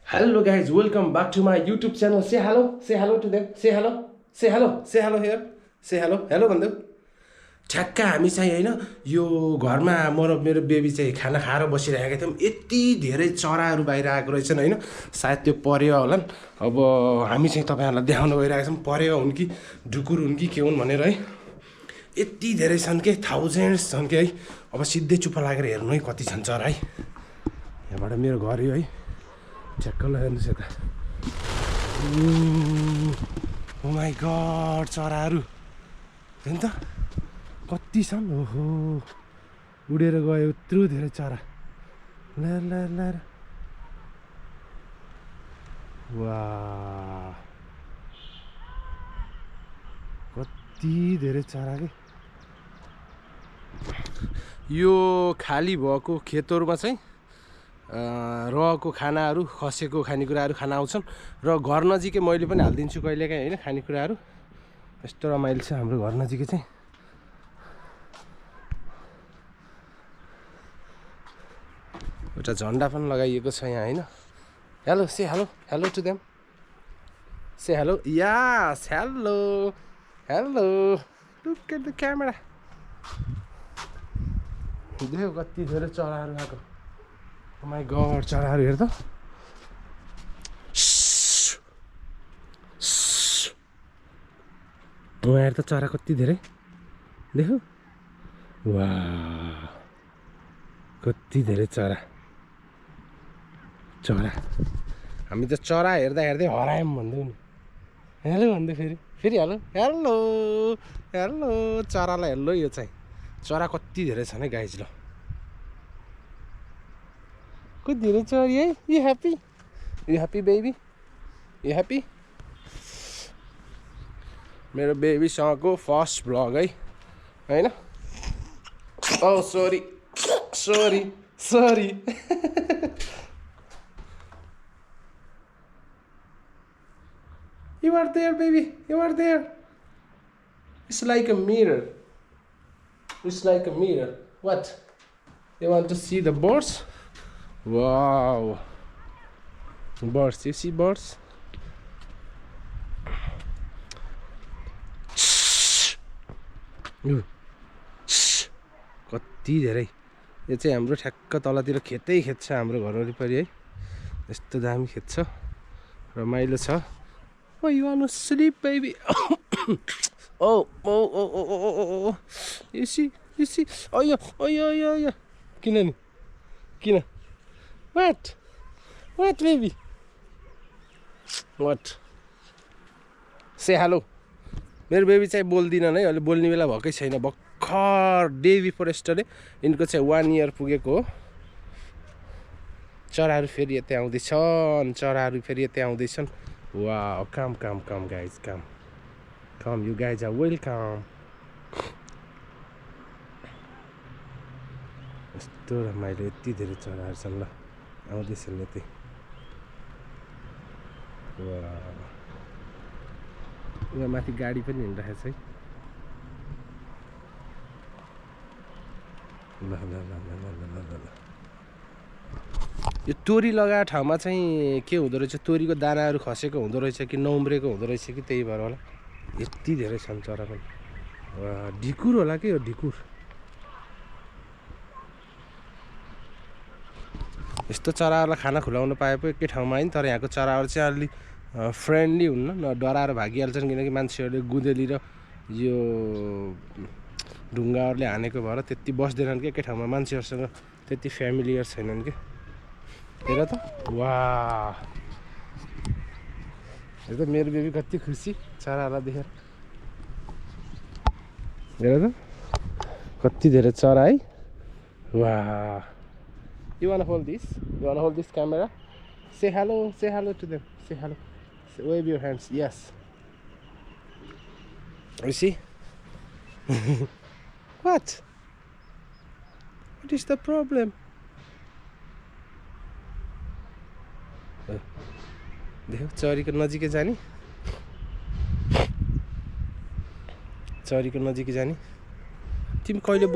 Hello guys, welcome back to my YouTube channel. Say hello to them. Say hello here. Say hello. Hello भन्दै ठ्याक्क हामी चाहिँ हैन यो घरमा म र मेरो बेबी चाहिँ खाना खाएर बसिरहेका थियौँ। यति धेरै चराहरू बाहिर आएको रहेछन् हैन। सायद त्यो परेवा होलान्। अब हामी चाहिँ तपाईहरुलाई देखाउन गइरहेका छौँ परेवा हुन् कि ढुकुर हुन् कि के हुन् भनेर है। यति धेरै छन् के थाउजन्ड्स छन् के है। अब सिधै चुप लागेर हेर्नु है कति छन् चरा है। यहाँबाट मेरो घर यो है। चेक हेर्नुहोस् यता। ओ माई गड चराहरू हेर्नु त कति छन्। ओहो उडेर गयो यत्रो धेरै चरा। ल ल ल वाह कति धेरै चरा के। यो खाली भएको खेतहरूमा चाहिँ रहेको खानाहरू खसेको खानेकुराहरू खान आउँछन् र घर नजिकै मैले पनि हालिदिन्छु कहिलेकाहीँ हैन खानेकुराहरू। यस्तो रमाइलो छ हाम्रो घर नजिकै चाहिँ। एउटा झन्डा पनि लगाइएको छ यहाँ हैन। Hello say hello hello to them say hello yes hello hello look at the camera. देख्यौ कति धेरै चराहरू आएको। ओ माई गड चराहरू हेर त। हेर त चरा कति धेरै देख्यौ। वाह कति धेरै चरा चरा। हामी त चरा हेर्दा हेर्दै हरायौँ भन्दै नि। हेलो भन्दै फेरि फेरि हेलो हेलो हेलो चरालाई हेलो। यो चाहिँ चरा कति धेरै छन् है गाइज। ल कति धेरै चरी है। You happy baby you happy. मेरो बेबीसँगको फर्स्ट भ्लग है हैन। Oh sorry sorry sorry You are there, baby. You are there. It's like a mirror. It's like a mirror. What? You want to see the birds? Wow. Birds. You see birds? कति धेरै। यो चाहिँ हाम्रो ठ्याक्क तलतिर खेतै खेत छ हाम्रो घर वरिपरि है। यस्तो दामी खेत छ रमाइलो छ। Oh, you want to sleep, baby? Oh. You see? Oh yeah. Kina. What, baby? What? Say hello. मेरो बेबी चाहिँ बोल्दिनन् है। अहिले बोल्ने बेला भएकै छैन। भर्खर डे बिफोर यस्टरडे यिनको चाहिँ 1 इयर पुगेको हो। चराहरू फेरि यतै आउँदैछन्। Wow, come guys, come, you guys are welcome. यस्तो रमाइलो यति धेरै चराहरू छन्। ल आउँदैछन् यतै। यहाँ माथि गाडी पनि हिँडिरहेको छ है। ल यो तोरी लगाएको ठाउँमा चाहिँ के हुँदो रहेछ तोरीको दानाहरू खसेको हुँदो रहेछ कि नउम्रेको हुँदो रहेछ कि त्यही भएर होला यति धेरै छन् चरा पनि। ढिकुर होला के यो ढिकुर। यस्तो चराहरूलाई खाना खुलाउन पाए पो एकै ठाउँमा हैन। तर यहाँको चराहरू चाहिँ अलि फ्रेन्डली हुन्न न डराएर भागिहाल्छन् किनकि मान्छेहरूले गुदेली र यो ढुङ्गाहरूले हानेको भएर त्यति बस्दैनन् कि एकै ठाउँमा मान्छेहरूसँग त्यति फ्यामिलियर छैनन् कि। हेर त वाह हेर त मेरो बेबी कति खुसी चराहरूलाई देखेर। हेर त कति धेरै चरा है। वाह You wanna hold this camera? Say hello to them. Say hello. Wave your hands. Yes. You see? What is the problem? देखो चरीको नजिकै जाने। तिमी कहिले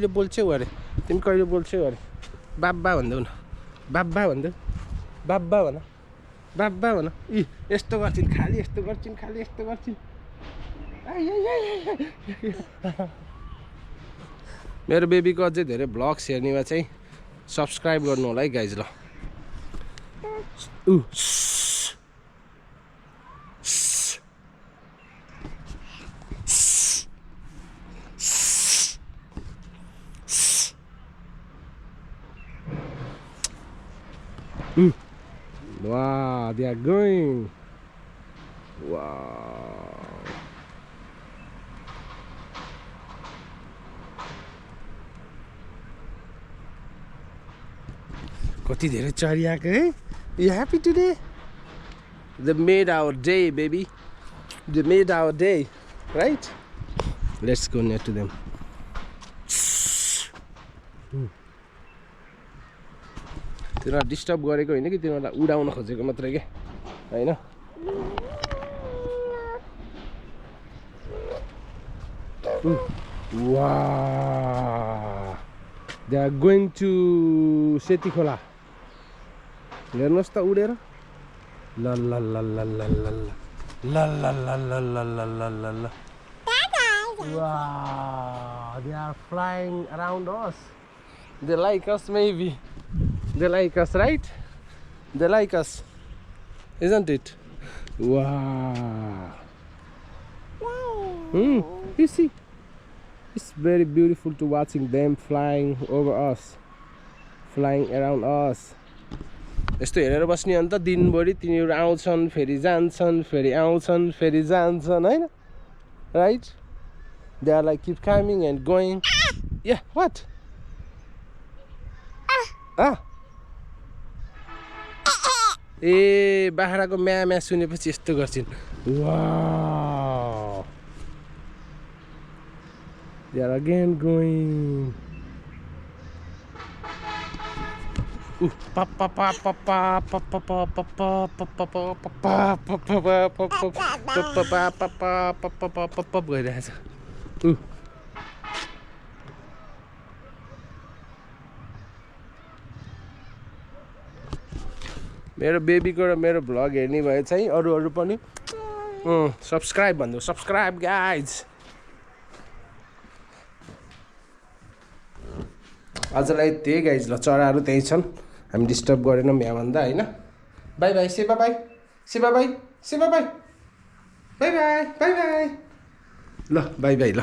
बोल्छौ अरे। बाब्बा भन्दै न बाब्बा भन्दै। बाब्बा भन बाब्बा भन इ यस्तो गर्छिन् खाली यस्तो गर्छिन् खाली यस्तो गर्छिन् मेरो बेबीको अझै धेरै ब्लग्स हेर्नेमा चाहिँ सब्स्क्राइब गर्नु होला है गाइज ल Wow, they are going. Wow. कति धेरै चढिआएको है You happy today? They made our day, baby. They made our day, right? Let's go near to them. तिनीहरूलाई डिस्टर्ब गरेको होइन कि तिनीहरूलाई उडाउन खोजेको मात्रै के हैन Wow. They are going to Seti खोला हेर्नुहोस् त उडेर ल ल ल ल ल ल ल ल ल ल ल Wow, they are flying around us. They like us maybe. They like us, right? They like us, isn't it? Wow. You see, it's very beautiful to watching them flying over us, flying around us. यस्तो हेरेर बस्ने अन्त दिनभरि तिनीहरू आउँछन् फेरि जान्छन् फेरि आउँछन् फेरि जान्छन् हैन right they are like keep coming and going yeah what ए बाख्राको म्या म्या सुनेपछि यस्तो गर्छिन् wow they are again going गइरहेछ मेरो बेबीको र मेरो भ्लग हेर्ने भए चाहिँ अरू पनि सब्स्क्राइब भन्नु सब्स्क्राइब गाइज आजलाई त्यही गाइज ल चराहरू त्यही छन् हामी डिस्टर्ब गरेनौँ यहाँ भन्दा हैन bye bye say bye say bye say bye bye bye bye bye bye ल बाइ बाइ ल